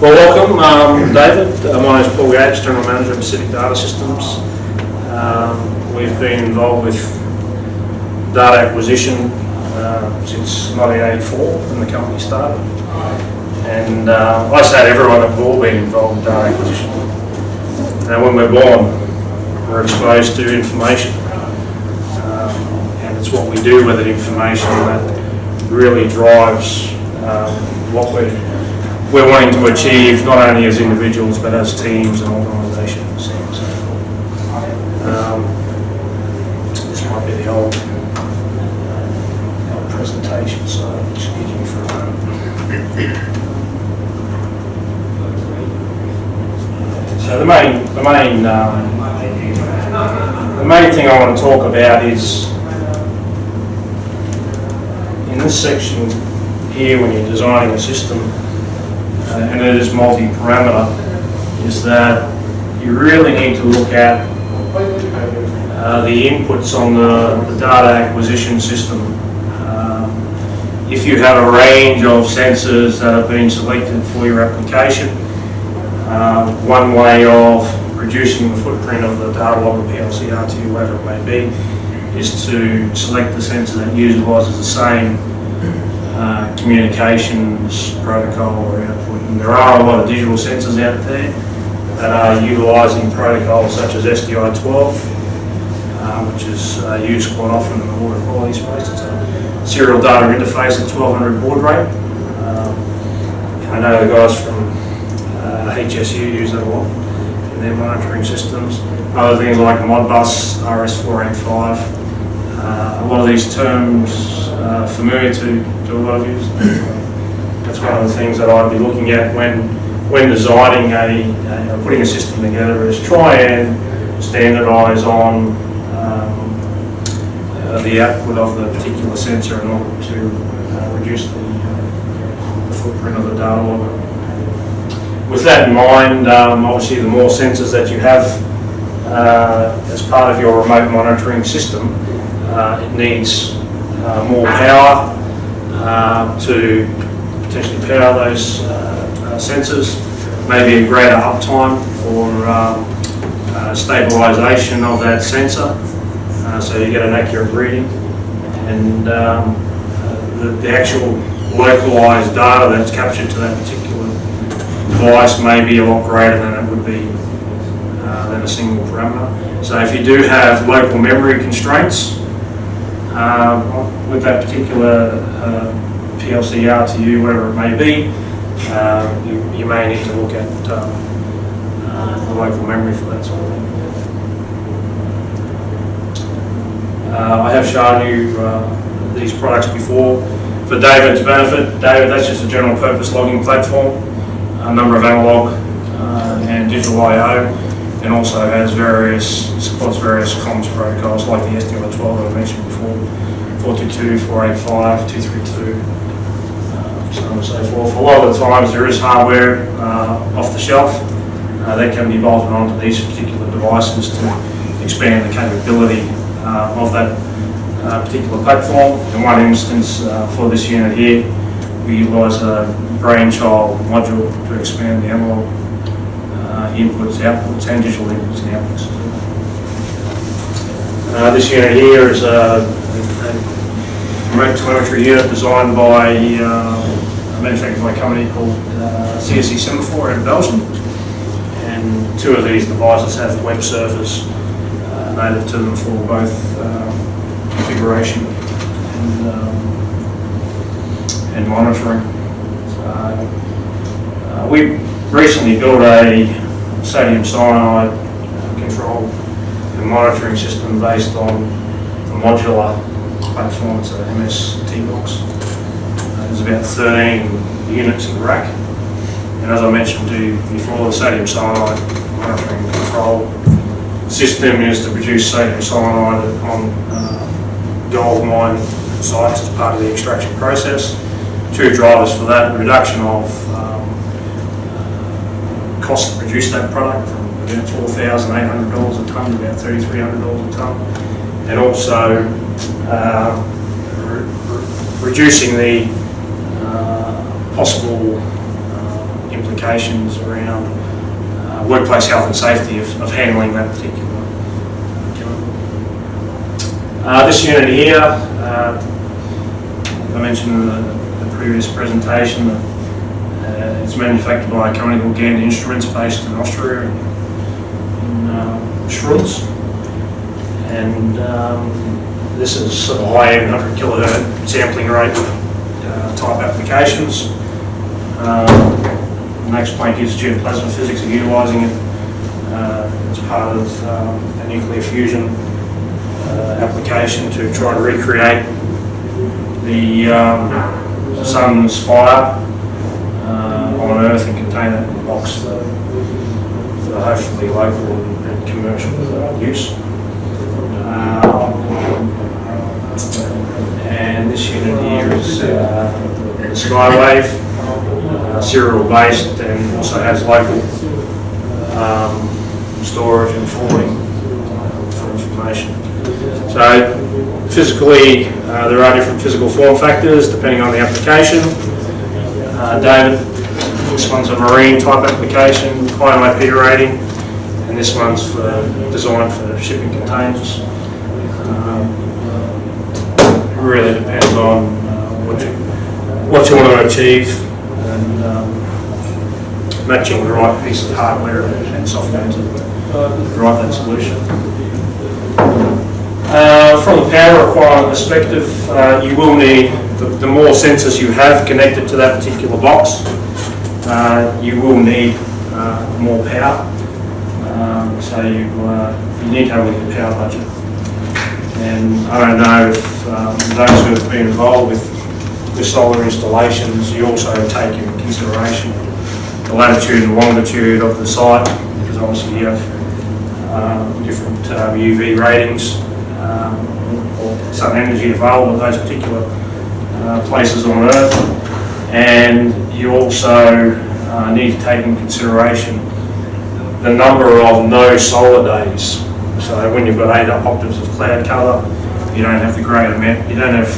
Well, welcome, David. My name is Paul Yates, General Manager of Pacific Data Systems. We've been involved with data acquisition since 1984 when the company started. And I say to everyone that we've all been involved in data acquisition. And when we're born, we're exposed to information. And it's what we do with that information that really drives what we're wanting to achieve, not only as individuals but as teams and organisations. This might be the old presentation, so excuse me for a moment. So the main thing I want to talk about is in this section here, when you're designing a system, and it is multi-parameter, is that you really need to look at the inputs on the data acquisition system. If you have a range of sensors that have been selected for your application, one way of reducing the footprint of the data logger, PLC, RTU, whatever it may be, is to select the sensor that utilises the same communications protocol or output. And there are a lot of digital sensors out there that are utilising protocols such as SDI-12, which is used quite often in the water quality space. It's a serial data interface at 1200 baud rate. I know the guys from HSU use that a lot in their monitoring systems. Other things like Modbus, RS485. A lot of these terms familiar to a lot of you. That's one of the things that I'd be looking at when designing putting a system together, is try and standardise on the output of the particular sensor in order to reduce the footprint of the data logger. With that in mind, obviously the more sensors that you have as part of your remote monitoring system, it needs more power to potentially power those sensors, maybe a greater uptime for stabilisation of that sensor, so you get an accurate reading, and the actual localised data that's captured to that particular device may be a lot greater than it would be than a single parameter. So if you do have local memory constraints with that particular PLC, RTU, whatever it may be, you may need to look at the local memory for that sort of thing. I have shown you these products before. For David's benefit, David, that's just a general purpose logging platform, a number of analog and digital I/O, and also supports various comms protocols like the SDI-12 that I mentioned before, 422, 485, 232, so on and so forth. A lot of the times there is hardware off the shelf that can be bolted onto these particular devices to expand the capability of that particular platform. In one instance, for this unit here, we utilise a brainchild module to expand the analog inputs, outputs, and digital inputs and outputs. This unit here is a remote telemetry unit designed by manufactured by a company called CSC Semaphore out of Belgium. And two of these devices have web servers native to them for both configuration and monitoring. We recently built a sodium cyanide control and monitoring system based on a modular platform. It's a MST box. There's about 13 units in the rack. And as I mentioned to you before, the sodium cyanide monitoring control system is to produce sodium cyanide on gold mine sites as part of the extraction process. Two drivers for that: reduction of cost to produce that product from about $4,800 a tonne to about $3,300 a tonne, and also reducing the possible implications around workplace health and safety of handling that particular chemical. This unit here, I mentioned in the previous presentation, that it's manufactured by a company called Gander Instruments based in Austria, in Schruns. And this is sort of high-end 100 kilohertz sampling rate type applications. The next point is geoplasma physics are utilising it as part of a nuclear fusion application to try to recreate the sun's fire on Earth and contain it in a box for hopefully local and commercial use. And this unit here is Skywave, serial based, and also has local storage and forwarding for information. So physically, there are different physical form factors depending on the application. David, this one's a marine type application, high IP rating, and this one's designed for shipping containers. It really depends on what you want to achieve, and matching the right piece of hardware and software to drive that solution. From a power requirement perspective, you will need, the more sensors you have connected to that particular box, you will need more power. So you need to have a look at power budget. And I don't know if those who have been involved with solar installations, you also take into consideration the latitude and longitude of the site, because obviously you have different UV ratings or sun energy available at those particular places on Earth. And you also need to take into consideration the number of no solar days. So when you've got 8 octaves of cloud cover, you don't have the great amount, you don't have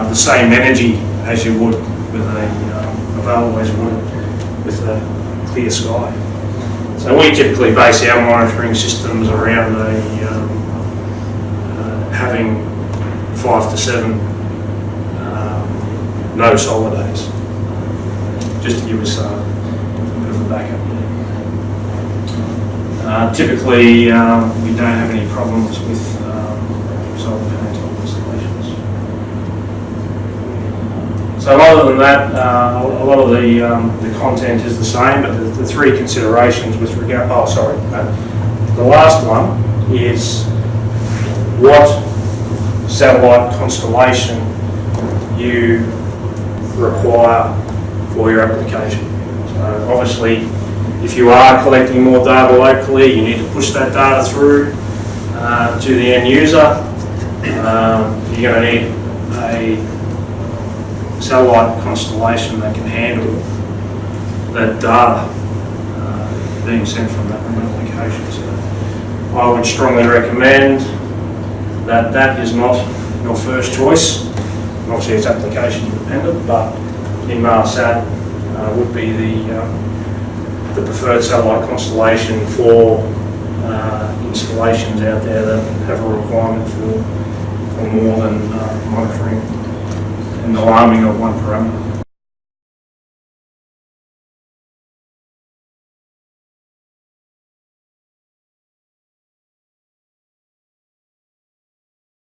the same energy as you would with available as you would with a clear sky. So we typically base our monitoring systems around having 5 to 7 no solar days, just to give us a bit of a backup. Typically, we don't have any problems with solar panel installations. So other than that, a lot of the content is the same, but the 3 considerations with regard, the last one is what satellite constellation you require for your application. So obviously, if you are collecting more data locally, you need to push that data through to the end user. You're going to need a satellite constellation that can handle that data being sent from that remote location. So I would strongly recommend that is not your first choice. Obviously it's application dependent, but Inmarsat would be the preferred satellite constellation for installations out there that have a requirement for more than monitoring and alarming of one parameter.